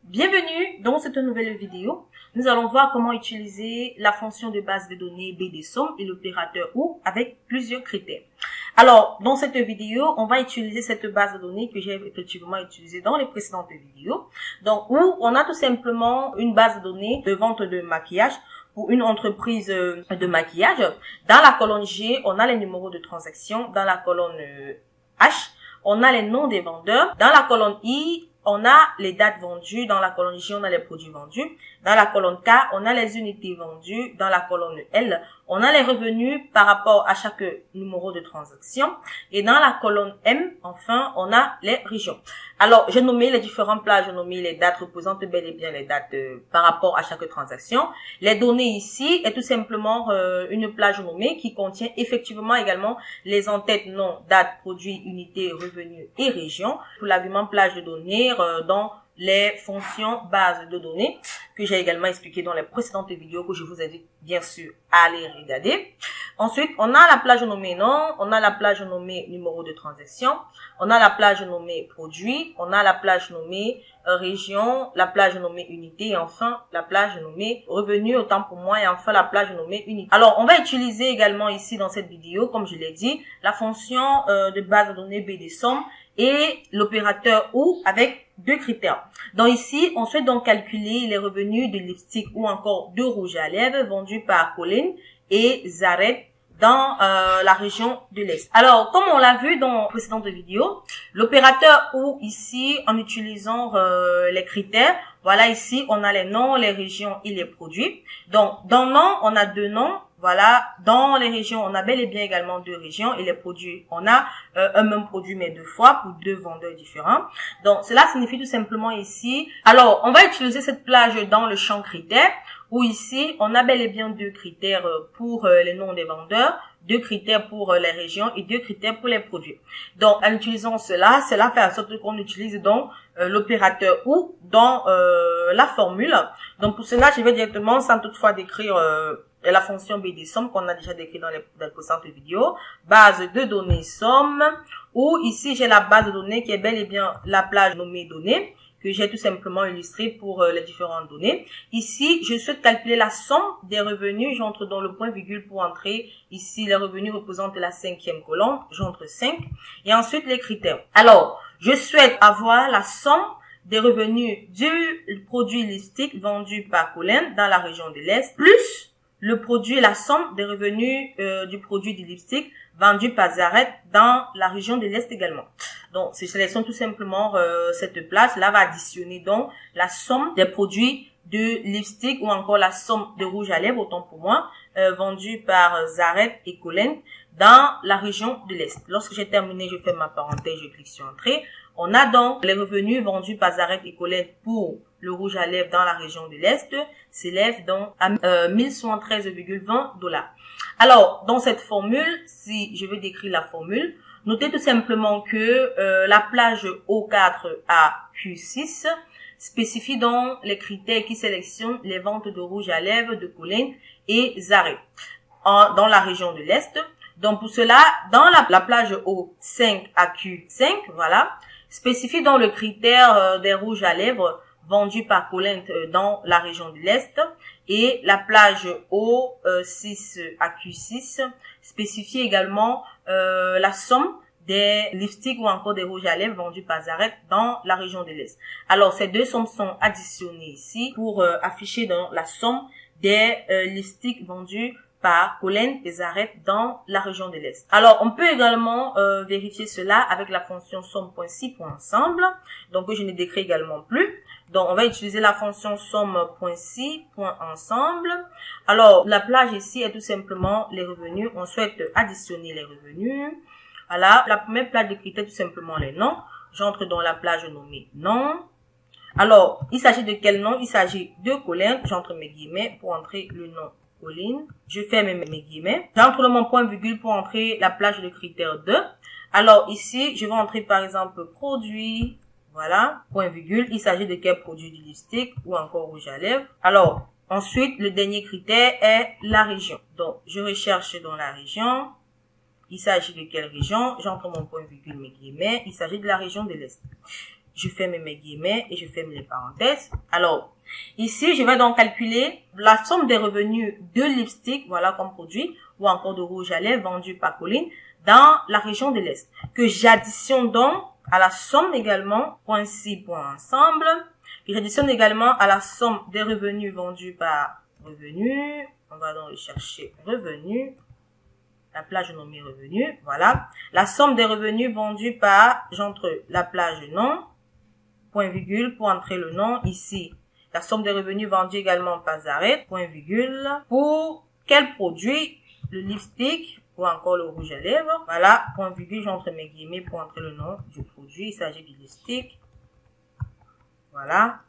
Bienvenue dans cette nouvelle vidéo. Nous allons voir comment utiliser la fonction de base de données BDSOM et l'opérateur OU avec plusieurs critères. Alors, dans cette vidéo, on va utiliser cette base de données que j'ai effectivement utilisée dans les précédentes vidéos. Donc, où on a tout simplement une base de données de vente de maquillage pour une entreprise de maquillage. Dans la colonne G, on a les numéros de transaction. Dans la colonne H, on a les noms des vendeurs. Dans la colonne I, on a les dates vendues. Dans la colonne J, on a les produits vendus. Dans la colonne K, on a les unités vendues. Dans la colonne L, on a les revenus par rapport à chaque numéro de transaction. Et dans la colonne M, enfin, on a les régions. Alors, j'ai nommé les différentes plages, j'ai nommé les dates représentent bel et bien les dates par rapport à chaque transaction. Les données ici est tout simplement une plage nommée qui contient effectivement également les en-têtes, nom, date, produit, unité, revenus et région. Pour l'argument plage de données dans les fonctions base de données que j'ai également expliqué dans les précédentes vidéos que je vous invite bien sûr à aller regarder. Ensuite, on a la plage nommée nom, on a la plage nommée numéro de transaction, on a la plage nommée produit, on a la plage nommée région, la plage nommée unité et enfin la plage nommée revenu autant pour moi et enfin la plage nommée unité. Alors, on va utiliser également ici dans cette vidéo, comme je l'ai dit, la fonction de base de données BDSOM et l'opérateur OU avec deux critères. Donc ici, on souhaite donc calculer les revenus de lipstick ou encore de rouge à lèvres vendus par Colleen et Zaret dans la région de l'Est. Alors, comme on l'a vu dans la précédente vidéo, l'opérateur OU ici, en utilisant les critères, voilà ici, on a les noms, les régions et les produits. Donc, dans nom, on a deux noms. Voilà, dans les régions, on a bel et bien également deux régions et les produits, on a un même produit mais deux fois pour deux vendeurs différents. Donc, cela signifie tout simplement ici, alors, on va utiliser cette plage dans le champ critères où ici, on a bel et bien deux critères pour les noms des vendeurs, deux critères pour les régions et deux critères pour les produits. Donc, en utilisant cela fait en sorte qu'on utilise donc l'opérateur OU dans la formule. Donc, pour cela, je vais directement, sans toutefois décrire la fonction BDSOM qu'on a déjà décrit dans les précédentes vidéos, base de données somme, où ici j'ai la base de données qui est bel et bien la plage nommée données, que j'ai tout simplement illustré pour les différentes données. Ici, je souhaite calculer la somme des revenus, j'entre dans le point virgule pour entrer. Ici, les revenus représentent la cinquième colonne, j'entre 5. Et ensuite, les critères. Alors, je souhaite avoir la somme des revenus du produit lipstick vendu par Colleen dans la région de l'Est, plus le produit, la somme des revenus du produit du lipstick vendu par Zaret dans la région de l'Est également. Donc, je sélectionne tout simplement cette place. Là, va additionner donc la somme des produits de lipstick ou encore la somme de rouge à lèvres, autant pour moi, vendus par Zaret et Colleen dans la région de l'Est. Lorsque j'ai terminé, je fais ma parenthèse, je clique sur Entrée. On a donc les revenus vendus par Zaret et Colleen pour le rouge à lèvres dans la région de l'Est s'élève donc à 1073,20 $. Alors, dans cette formule, si je veux décrire la formule, notez tout simplement que la plage O4 à Q6 spécifie donc les critères qui sélectionnent les ventes de rouge à lèvres de Colleen et Zaret dans la région de l'Est. Donc, pour cela, dans la plage O5 à Q5, voilà, spécifie donc le critère des rouges à lèvres vendus par Colleen dans la région de l'Est et la plage O6 à Q6 spécifie également la somme des lipsticks ou encore des rouges à lèvres vendus par Zaret dans la région de l'Est. Alors, ces deux sommes sont additionnées ici pour afficher dans la somme des lipsticks vendus par Colleen et Zaret dans la région de l'Est. Alors, on peut également vérifier cela avec la fonction somme.si.ensemble, donc que je ne décris également plus. Donc, on va utiliser la fonction somme.si.ensemble. Alors, la plage ici est tout simplement les revenus. On souhaite additionner les revenus. Voilà, la première plage de critères tout simplement les noms. J'entre dans la plage nommée nom. Alors, il s'agit de quel nom? Il s'agit de Colleen. J'entre mes guillemets pour entrer le nom Colleen. Je ferme mes guillemets. J'entre dans mon point virgule pour entrer la plage de critères 2. Alors, ici, je vais entrer par exemple produit. Voilà, point virgule. Il s'agit de quel produit du lipstick ou encore rouge à lèvres. Alors, ensuite, le dernier critère est la région. Donc, je recherche dans la région. Il s'agit de quelle région? J'entre mon point virgule, mes guillemets. Il s'agit de la région de l'Est. je ferme mes guillemets et je ferme les parenthèses. Alors, ici, je vais donc calculer la somme des revenus de lipstick, voilà comme produit, ou encore de rouge à lèvres vendu par Colline dans la région de l'Est, que j'additionne donc à la somme également, point ci, point ensemble, que j'additionne également à la somme des revenus vendus par revenu. On va donc chercher revenu. La plage nommée revenu, voilà. La somme des revenus vendus par, j'entre la plage nom, point virgule, pour entrer le nom, ici. La somme des revenus vendus également par Zaret, point virgule, pour quel produit? Le lipstick, ou encore le rouge à lèvres, voilà, point virgule, j'entre mes guillemets pour entrer le nom du produit, il s'agit du lipstick, voilà.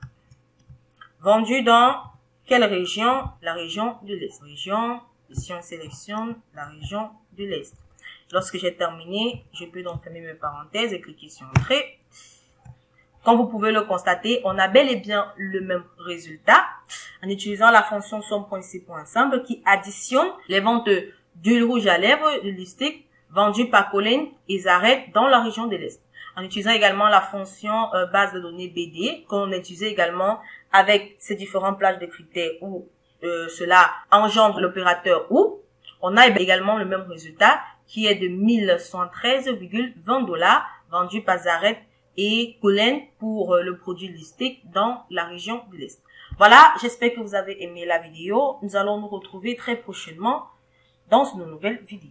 Vendu dans quelle région? La région de l'Est. Région, ici on sélectionne la région de l'Est. Lorsque j'ai terminé, je peux donc fermer mes parenthèses et cliquer sur Entrée. Comme vous pouvez le constater, on a bel et bien le même résultat en utilisant la fonction somme.c.ensemble qui additionne les ventes du rouge à lèvres, du lipstick, vendu par Colline et Zaret dans la région de l'Est. En utilisant également la fonction base de données BD, qu'on utilisait également avec ces différentes plages de critères où cela engendre l'opérateur ou, on a également le même résultat qui est de 1113,20 $ vendu par Zaret et Colline pour le produit lipstick dans la région de l'Est. Voilà, j'espère que vous avez aimé la vidéo. Nous allons nous retrouver très prochainement dans une nouvelle vidéo.